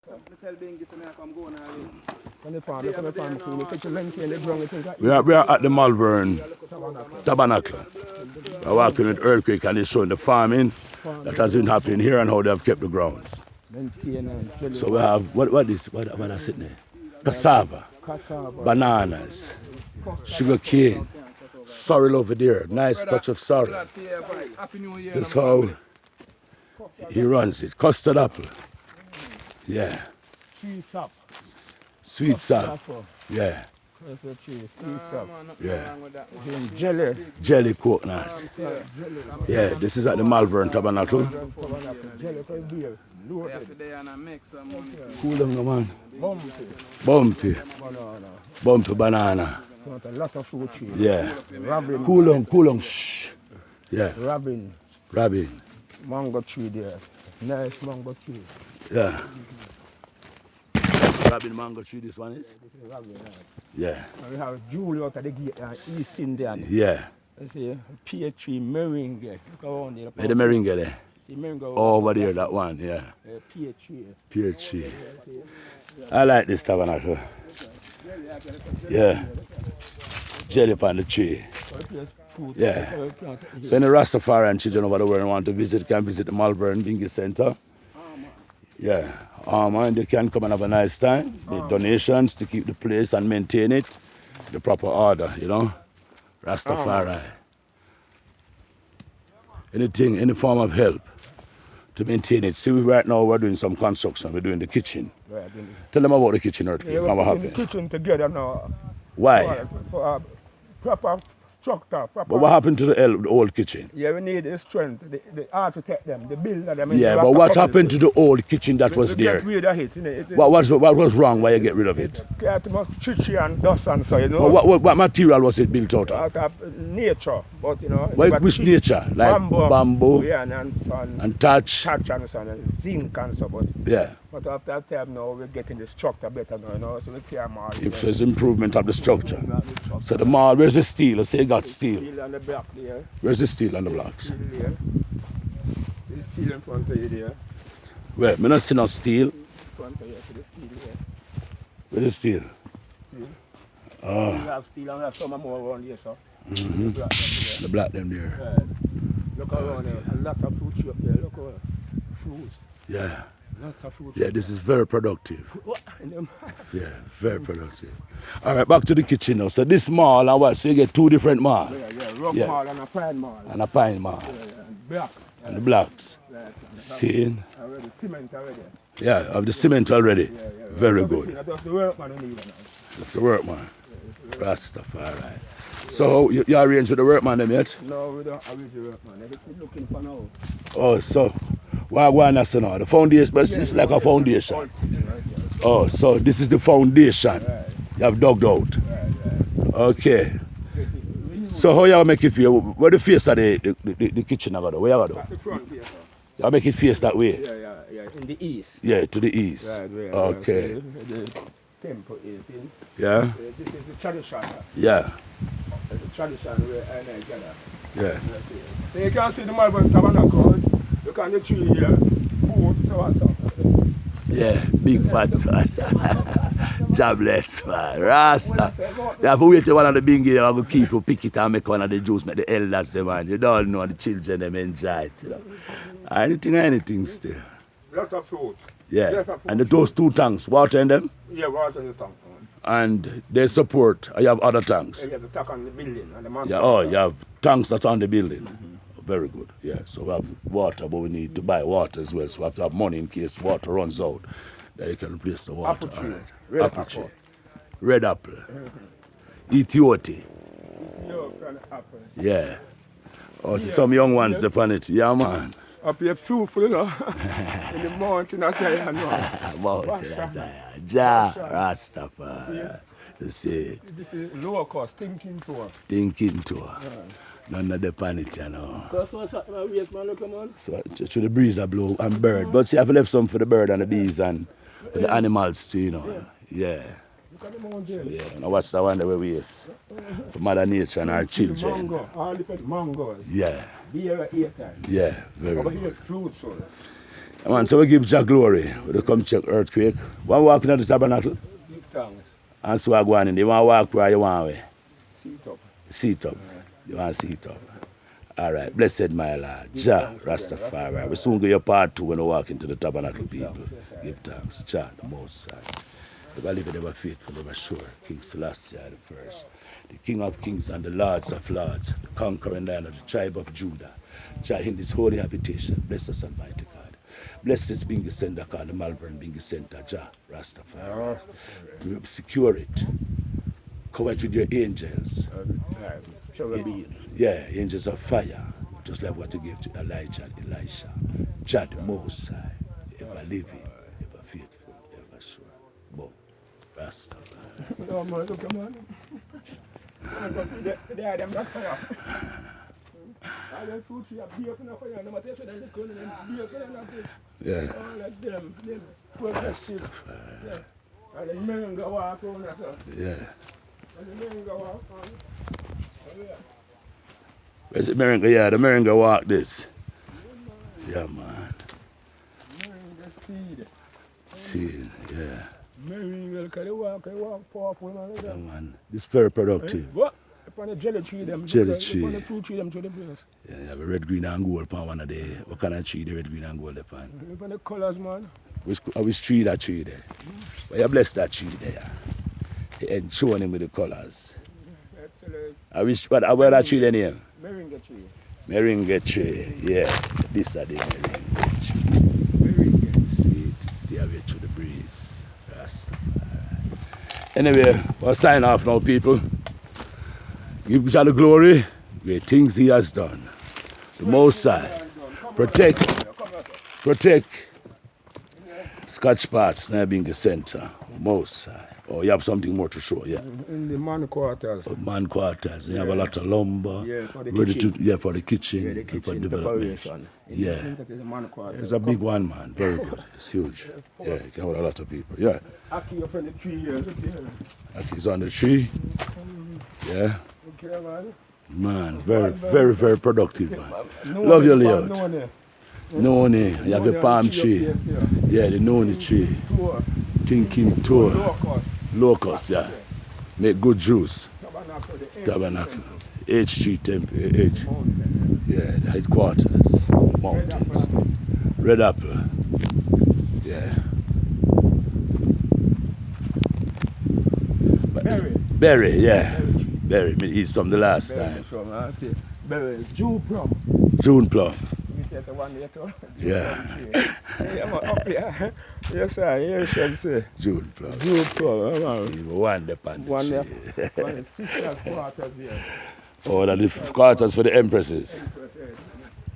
We are at the Malvern Tabernacle. We're working with earthquake and it's showing the farming that has been happening here and how they have kept the grounds. So we have, what are sitting there? Cassava, bananas, sugar cane, sorrel over there, nice patch of sorrel. That's how he runs it. Custard apple. Yeah. Sweet sap. Yeah. Yeah. Jelly coconut. Yeah, this is at the Malvern Tabernacle. Cool down, man. Bumpy. Bumpy banana. Yeah. Cool down. Shh. Yeah. Robin. Mango tree there. Nice mango tree. Yeah. Robin mango tree, this one is? Yeah. And we have Julie out of the gate and East Indian. Yeah. I see pear tree, meringue. Look around there. Where the meringue there? The meringue over there, that one, yeah. Pear tree. Pear tree. I like this tabernacle. Yeah. Jelly upon the tree. Yeah. So any Rastafari and children over the world want to visit can visit the Malvern Binghi Center. Yeah. And they can come and have a nice time. The donations to keep the place and maintain it. The proper order, you know. Rastafari. Anything, any form of help to maintain it. See, right now we're doing some construction. We're doing the kitchen. Tell them about the kitchen earthquake. Yeah, we're putting the kitchen together now. Why? For proper structure. But what happened to the old kitchen? Yeah, we need the strength, the architect them, the builder them. Yeah, but what happened to the old kitchen that was there? Get rid of it, you know. What was wrong? Why you get rid of it? Too much chichi and dust and so, you know. What material was it built out of? Out of nature, but you know. Which nature? Like bamboo yeah, and thatch. Thatch and so, and zinc and so, but. Yeah. But after that time now, we're getting the structure better now, you know, so we can more. So it's improvement of the structure. So the mall, where's the steel? Let's say you got steel. Steel on the block there. Where's the steel on the blocks? Steel there. There's steel in front of you there. Where? I don't see no steel. In front of you, so the steel there. Where's the steel? Steel. Oh. We have steel and we have some more around here, so. The black them there. Yeah. Look around there, a lot of fruit up there, look around. Fruits. Yeah. Lots of fruits. Yeah, this is very productive. What? Yeah, very productive. All right, back to the kitchen now. So this mall and what? So you get two different malls. Yeah, rough mall and a pine mall. And a pine mall. And black. And the blocks. Right. Seeing? Already, cement already. Yeah, of the cement already. Yeah. Very good. That's the workman who need it now. That's the workman. Rastafari. So you arrange with the workman them yet? No, we don't arrange the workman. Everything's looking for now. Oh, so why now? The foundation, but it's like a foundation. Oh, so this is the foundation you have dug out. Okay. So how you make it feel? Where the face of the kitchen I got? Where you got? At the front here, sir. You make it face that way? Yeah. In the east. Yeah, to the east. Right. Okay. The temple is in. Yeah. This is the tradition. Yeah. It's the tradition where I gather. Yeah. So you can see the Malvern Tabernacle. You can the tree here. Food, so and so. Yeah, big fat sauce. God bless, man. Rasta. You have to wait till one of the Binghi, you have to keep you pick it and make one of the juice, make the elders, man. You don't know the children, them enjoy it, you know. Anything still. Lot of fruit. Yeah. And those two tanks, water in them? Yeah, water in the tank. And they support, you have other tanks? Yeah, the tank on the building. And the mountain. Yeah, you have tanks that's on the building. Very good, yeah. So we have water, but we need to buy water as well. So we have to have money in case water runs out. Then you can replace the water. Apple tree. Right. Red Apple apple. tree. Red apple. Ethiopia. Yeah. Oh, see some young ones upon it. Yeah, man. Up here, fruitful, you know. In the mountain, I say, I know. Mountain, I say. Ja, Rastafari. You see. This is low cost, thinking tour. Thinking tour. None of the panic, you know. That's what's happening, waste man, look, man. So, through the breeze I blow and bird. But see, I have left some for the bird and the bees and for the animals too, you know. Yeah. So, yeah, and I watch that one the way we is. For Mother Nature and our children. Mango, all different mangoes. Yeah. Beer at 8 times. Yeah, very Over good. here, fruits, so. Man, so we give Jah glory. We come check earthquake. One walking at the tabernacle. Give thanks. And so I go on in. You want to walk where you want way? Seat up. Seat up. You want to seat up. All right. Blessed my Lord. Jah Rastafari. We soon get your part 2 when we walk into the tabernacle, people. Give thanks. Jah, the Most High. Ever live, ever faithful, ever sure. King Selassie the first. The King of Kings and the Lords of Lords. The conquering lion of the tribe of Judah. Jah in this holy habitation. Bless us, Almighty God. Bless this Binghi Center called the Malvern Binghi Center. Jah Rastafari. Secure it. Cover it with your angels. Yeah, angels of fire. Just like what you gave to Elijah and Elisha. Jah the Most High. Ever living, ever faithful, ever sure. Boom. Rastafari. No, man, look, man. They are them that fire. All them fruit trees are baking up fire. No matter what they come in and baking up. Yeah. All of them. Rastafari. Yeah. And the men go walk on that. Yeah. And the men go walk on. Where's the Meringa? Yeah, the Meringa walk this. Yeah, man. Meringa seed. Seed, yeah. Meringa, they walk powerful. Yeah, man. This very productive. What? Upon the jelly tree, them. Jelly tree. Upon the fruit tree, them to the place. Yeah, you have a red, green, and gold upon one of the. What kind of tree the red, green, and gold upon? Upon the colors, man. Which tree that tree there? But you bless that tree there. And showing him with the colors. I wish, but where that tree then here? Meringa tree. Meringa tree, yeah. This are the meringa tree. Meringa. See it stay away through the breeze. Rastafari. Anyway, we'll sign off now, people. Give Jah the glory. Great things he has done. The Most High. Protect. Scotch Parts, Nyah Binghi Center. Most High. Oh, you have something more to show, yeah. In the man quarters. Man quarters. You have a lot of lumber. Yeah, for the ready kitchen. to, for the kitchen. Yeah, the and for kitchen development. preparation. Yeah. That is a man quarter. It's a big one, man. Very good. It's huge. Yeah, it can hold a lot of people. Yeah. Aki up in the tree here. Look here. Aki's on the tree. Yeah. Look here, man. Man, very productive, man. No Love your one, layout. no one there. Noni. You have a palm tree. Yeah, the noni tree. Tour. Thinking tour. Locust. Locust, yeah. Make good juice. Tabernacle. The Tabernacle. H3 temple. H. mountain. Yeah, the headquarters. Mountains. Red apple. Yeah. Berry, yeah. Berry. Me eat some the last time. Berry. June plum. June plum. Yes, one day too. Yeah. Yeah, up here. Yes, sir. Yes, sir. June plum. June plum. See, one day pan the One day. tree. One 50 quarters there. Oh, that the quarters for the empresses.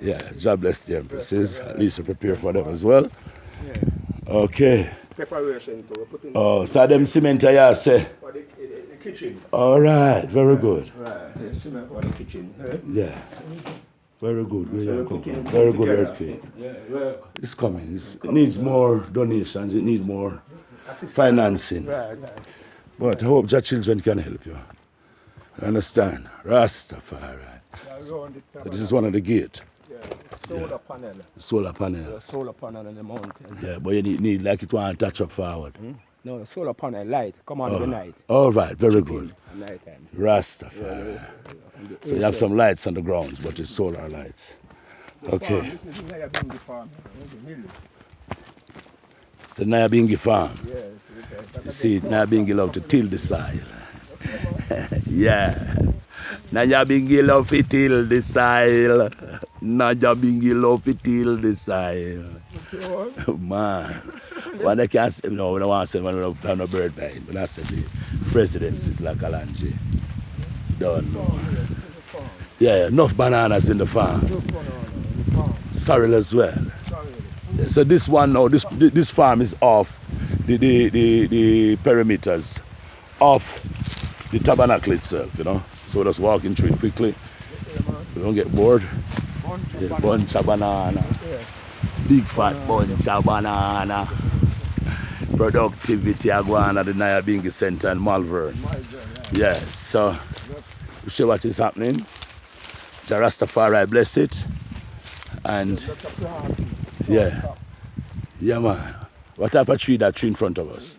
Yeah, Jah bless the empresses. At least we prepare for them as well. Yeah. Okay. Preparation to put in Oh, so them cement here say. for the kitchen. All right, very good. Right. The cement for the kitchen. Yeah. Very good. So cooking Very good together. earthquake. Yeah. Well, It's coming. It needs more donations. It needs more financing. right. But I hope Jah children can help you. You understand? Rastafari. So this is one of the gate. Solar panel. Solar panel. The solar panel on the mountain. Yeah, but you need like it want to touch up forward. No, the solar panel light. Come on in the night. All right, very good. Night time. Rastafari. So you have some lights on the grounds, but it's solar lights. Okay. This is Nyah Binghi farm. It's the Nyah Binghi farm. Yeah. You see, Nyah Binghi love to till the soil. Yeah. Nyah Binghi love to till the soil. Nyah Binghi love to till the soil. Man. When they can't say, no, we don't want to say when we don't have no bird by it. But I said the presidency is like Kalanji. Don't know. Yeah, enough bananas in the farm. Sorrel as well. Yeah, so this one now, this farm is off the perimeters of the tabernacle itself, you know. So we're just walking through it quickly. We don't get bored. Yeah, bunch of banana. Big fat bunch of banana. Productivity are going at the Nyah Binghi Center in Malvern. Yeah, so we show what is happening. Jah Rastafari bless it. And yeah, Yeah, man. What type of tree that tree in front of us?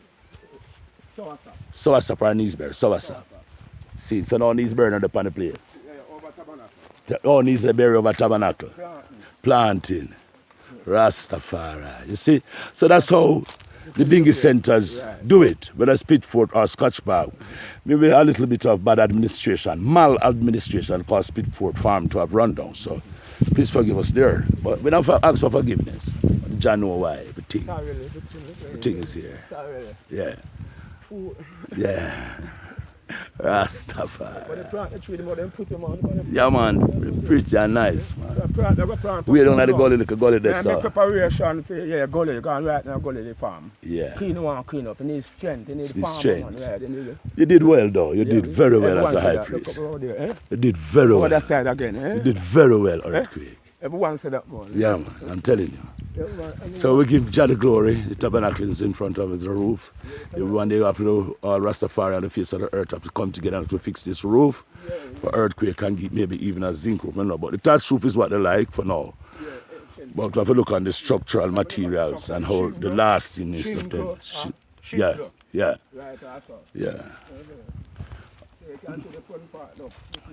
Soursop or Neesberry? Soursop. See, so now Neesberry not up on the place. Over Tbernacle. Oh, Neesberry over Tbernacle. Planting. Rastafari. You see? So that's how the Binghi centers do it, whether it's Pitford or Scotch Park. Maybe a little bit of bad administration, maladministration caused Pitford Farm to have run down. So please forgive us there. But we don't ask for forgiveness. John know why everything. Everything is here. Yeah. Yeah. Rastafari. Yeah, man. Pretty and nice, man. We don't have the gully, the gully there, so. Preparation for, gully. You can right now gully the farm. Yeah. Clean up. You need strength. You need strength. You did well, though. You did very well as a high priest. You did very well. Other side again, You did very well, Earthquake. Everyone said that, man. Yeah, man. I'm telling you. So we give Jah the glory. The tabernacle is in front of the roof. One day we have to all Rastafari on the face of the earth have to come together to fix this roof. For earthquake can give maybe even a zinc roof. No, but the thatch roof is what they like for now. But we have to look on the structural materials and how the lastingness of them.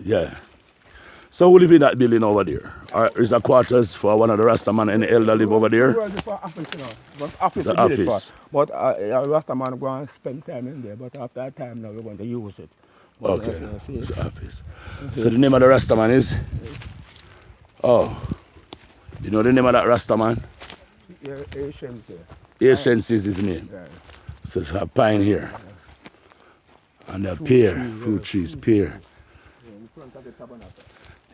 Yeah. So who live in that building over there? Or is there quarters for one of the Rastaman and the elder live over there? It's an office. But Rastaman go and spend time in there. But after that time now we're going to use it. But okay, it's an office. So the name of the Rastaman is? Oh, you know the name of that Rastaman? Asians is his name. So it's a pine here. And a pear, fruit trees, pear.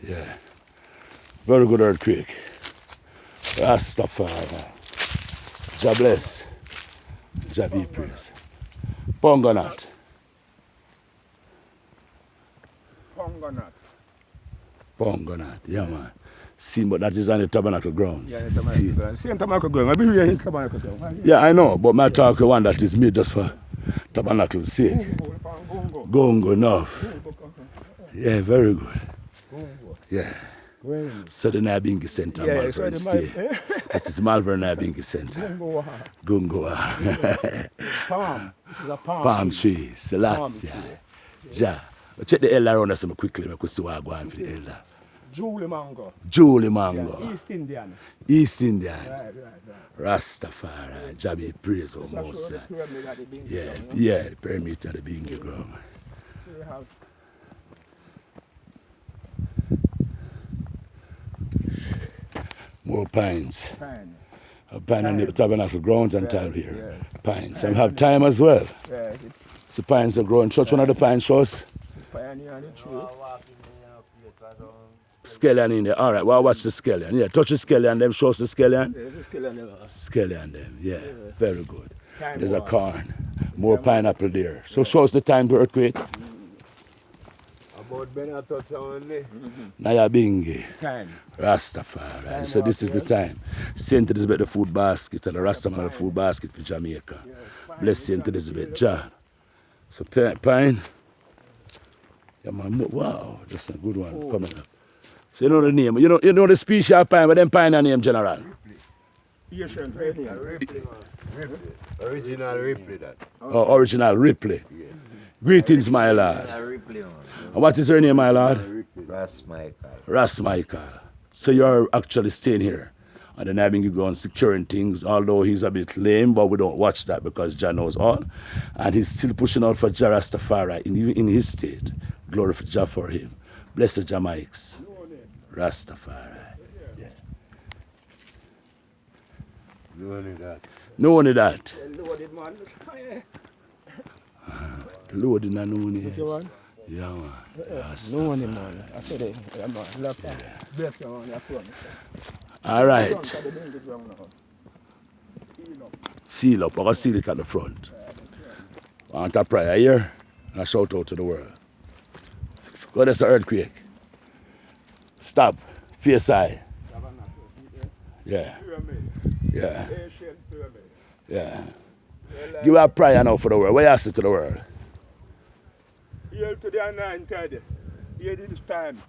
Yeah. Very good earthquake. Rastafari. Jah bless. Jah be praised. Pongonat. Pongonat. Yeah, man. See, but that is on the Tabernacle grounds. Yeah, the Tabernacle grounds. Same Tabernacle ground. I've been here in Tabernacle ground. Yeah, I know, but my talk one that is made just for Tabernacle's sake. Gongo enough. Yeah, very good. Yeah. So the Nyah Binghi Center, Malvern stay. This is Malvern Nyah Binghi Center. Gungoa. Palm. This is a palm. Palm tree. Selassie. Jah. Check the elder around us quickly. I could see what I'm going for the elder. Julie Mango. Julie Mango. Yeah, East Indian. East Indian. Right. Rastafari. Jah be praised almost. The pyramid of the Binghi ground. More pines. Pine on the Tabernacle grounds and tile here. Pines. And we have thyme as well. So pines are growing. Touch one of the pine shows. Scallion in there. Alright, well watch the scallion. Yeah, touch the scallion, them shows the scallion. Scallion them, yeah. Very good. There's a corn. More pineapple there. So shows the time to earthquake. Nyah Binghi. Rastafari. So this is the time. Saint Elizabeth the food basket and the Rastaman the food basket for Jamaica. Bless Saint Elizabeth. Jah. So pine. Yeah, man. Wow, that's a good one coming up. So you know the name. You know the species of pine, but them pine are name general. Original Ripley that. Oh, original Ripley. Yeah. Greetings, my lord. And what is her name, my lord? Ras Michael. So you're actually staying here and then having you go on securing things, although he's a bit lame, but we don't watch that because Jah knows all. And he's still pushing out for Jah Rastafari in his state. Glory for Jah for him. Bless the Jamaics. Rastafari. Yeah. No only that. No only that. Loaded man. Loaded and no only. Yeah, man. No only man. I said it. Bless you on your phone. All right. Seal up. I'm going to seal it at the front. I want a prayer here and a shout out to the world. God, there's an earthquake. Stop. Face eye. Yeah. Give a prayer now for the world. What you ask it to the world? Hail to the anointed. Here this time.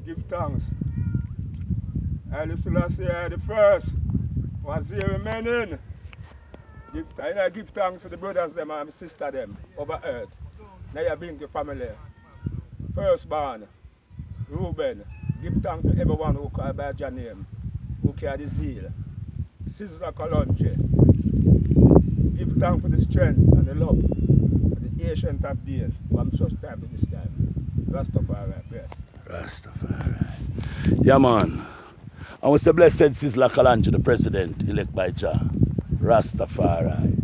Give thanks. Haile Selassie the first. Was here remaining. Give thanks to the brothers them and sister them over earth. Nyah Binghi family. Firstborn, Reuben. Give thanks to everyone who called by your name, who carry the zeal. Sister Kalonji. Give thanks for the strength and the love, for the ancient of days, from such time to this time. Rastafari, yes. Rastafari. Yeah, man. I want to blessed Sizzla Kalonji, the president, elect by Jah. Rastafari.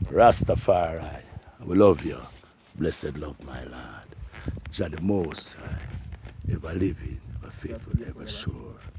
Rastafari. We love you. Blessed love, my Lord. Jah the Most High. Ever living, ever faithful, ever sure.